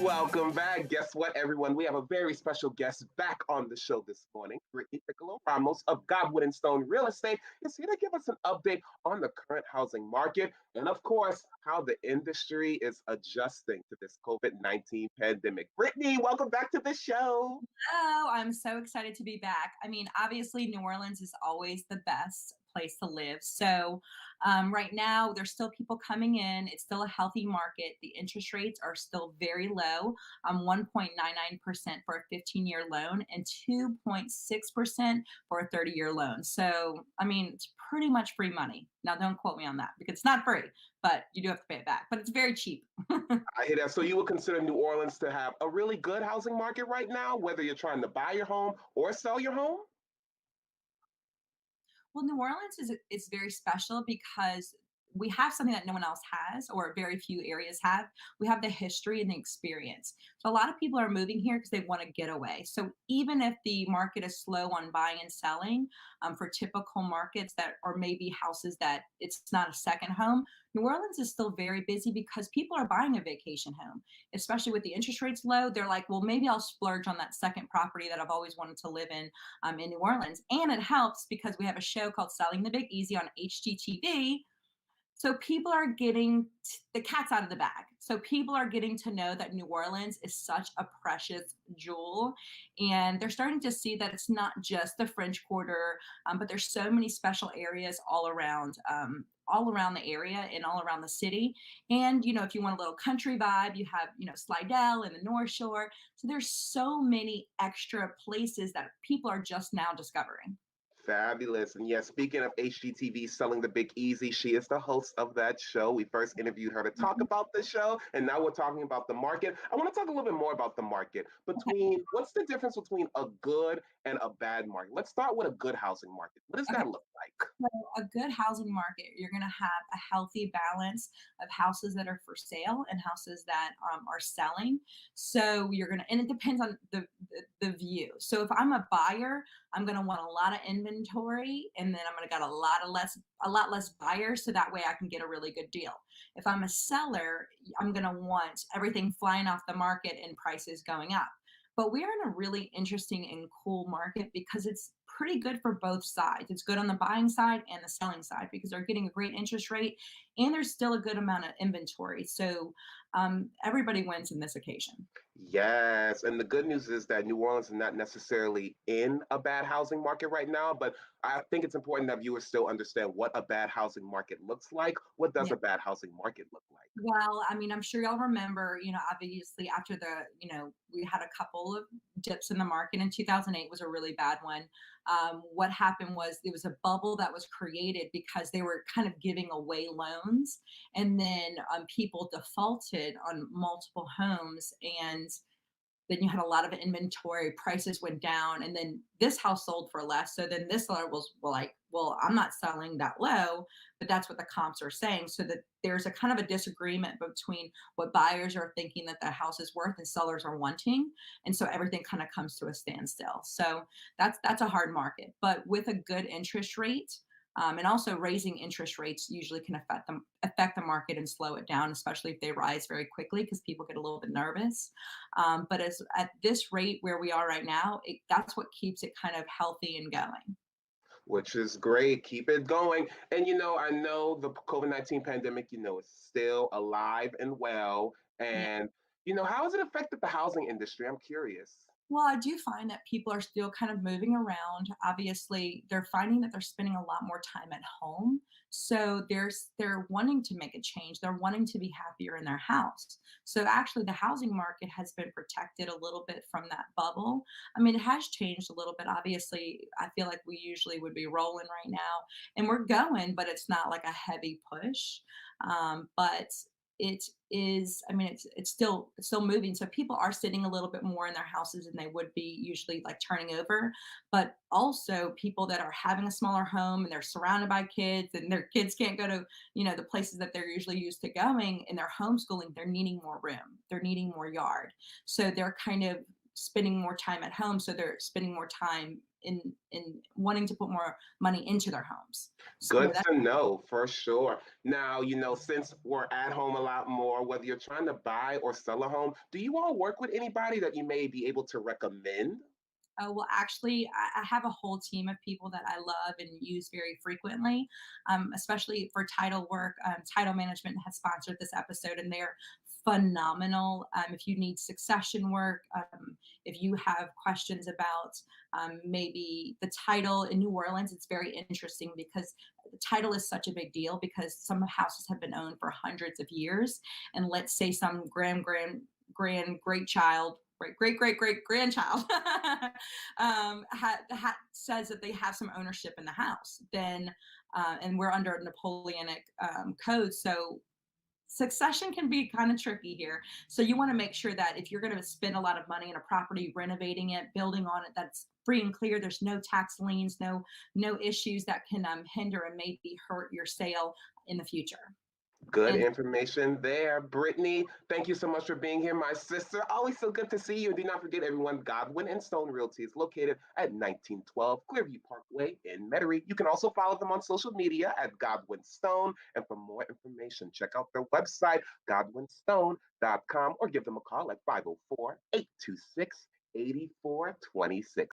Welcome back. Guess what, everyone? We have a very special guest back on the show this morning. Brittany Picolo-Ramos of Godwood and Stone Real Estate is here to give us an update on the current housing market and, of course, how the industry is adjusting to this COVID-19 pandemic. Brittany, welcome back to the show. Oh, I'm so excited to be back. I mean, obviously, New Orleans is always the best place to live. So, right now, there's still people coming in. It's still a healthy market. The interest rates are still very low, 1.99% for a 15-year loan and 2.6% for a 30-year loan. So, I mean, it's pretty much free money. Now, don't quote me on that because it's not free, but you do have to pay it back. But it's very cheap. I hear that. So you would consider New Orleans to have a really good housing market right now, whether you're trying to buy your home or sell your home? Well, New Orleans is very special because we have something that no one else has, or very few areas have. We have the history and the experience. So a lot of people are moving here because they want to get away. So even if the market is slow on buying and selling, for typical markets that are maybe houses that it's not a second home, New Orleans is still very busy because people are buying a vacation home, especially with the interest rates low. They're like, well, maybe I'll splurge on that second property that I've always wanted to live in New Orleans. And it helps because we have a show called Selling the Big Easy on HGTV, so people are getting the cat's out of the bag. So people are getting to know that New Orleans is such a precious jewel, and they're starting to see that it's not just the French Quarter, but there's so many special areas all around the area and all around the city. And if you want a little country vibe, you have Slidell and the North Shore. So there's so many extra places that people are just now discovering. Fabulous. And yes, speaking of HGTV Selling the Big Easy, she is the host of that show. We first interviewed her to talk Mhm. about the show, and now we're talking about the market. I want to talk a little bit more about the market. What's the difference between a good and a bad market? Let's start with a good housing market. What does Okay. that look like? So a good housing market, you're going to have a healthy balance of houses that are for sale and houses that are selling. So you're going to, and it depends on the view. So if I'm a buyer, I'm going to want a lot of inventory, and then I'm going to get a lot less buyers, so that way I can get a really good deal. If I'm a seller, I'm going to want everything flying off the market and prices going up. But we are in a really interesting and cool market because it's pretty good for both sides. It's good on the buying side and the selling side because they're getting a great interest rate and there's still a good amount of inventory. So everybody wins in this occasion. Yes, and the good news is that New Orleans is not necessarily in a bad housing market right now, but I think it's important that viewers still understand what a bad housing market looks like. What does Yeah. a bad housing market look like? Well, I mean, I'm sure y'all remember, obviously after we had a couple of dips in the market. In 2008 was a really bad one. What happened was there was a bubble that was created because they were kind of giving away loans, and then people defaulted on multiple homes, and then you had a lot of inventory, prices went down, and then this house sold for less. So then this seller was like, well, I'm not selling that low, but that's what the comps are saying. So that there's a kind of a disagreement between what buyers are thinking that the house is worth and sellers are wanting. And so everything kind of comes to a standstill. So that's a hard market. But with a good interest rate, and also raising interest rates usually can affect the market and slow it down, especially if they rise very quickly because people get a little bit nervous. But as at this rate where we are right now, that's what keeps it kind of healthy and going. Which is great. Keep it going. And I know the COVID-19 pandemic, is still alive and well. Yeah. And, how has it affected the housing industry? I'm curious. Well, I do find that people are still kind of moving around. Obviously, they're finding that they're spending a lot more time at home. So they're wanting to make a change. They're wanting to be happier in their house. So actually the housing market has been protected a little bit from that bubble. I mean, it has changed a little bit. Obviously, I feel like we usually would be rolling right now and we're going, but it's not like a heavy push. But it is, I mean, it's still moving, so people are sitting a little bit more in their houses than they would be usually, like turning over. But also people that are having a smaller home and they're surrounded by kids and their kids can't go to the places that they're usually used to going, and they're homeschooling, they're needing more room, they're needing more yard. So they're kind of spending more time at home, so they're spending more time in wanting to put more money into their homes. So Good to know for sure. Now, since we're at home a lot more, whether you're trying to buy or sell a home, do you all work with anybody that you may be able to recommend? Well, actually, I have a whole team of people that I love and use very frequently, especially for title work. Title management has sponsored this episode, and they're phenomenal. If you need succession work, if you have questions about maybe the title in New Orleans, it's very interesting because the title is such a big deal because some houses have been owned for hundreds of years. And let's say some great child, great grandchild says that they have some ownership in the house, then and we're under a Napoleonic code, so succession can be kind of tricky here. So you want to make sure that if you're going to spend a lot of money in a property, renovating it, building on it, that's free and clear. There's no tax liens, no issues that can hinder and maybe hurt your sale in the future. Good And information there. Brittany, thank you so much for being here, my sister. Always so good to see you. And do not forget, everyone, Godwin and Stone Realty is located at 1912 Clearview Parkway in Metairie. You can also follow them on social media at Godwin Stone. And for more information, check out their website, godwinstone.com, or give them a call at 504-826-8426.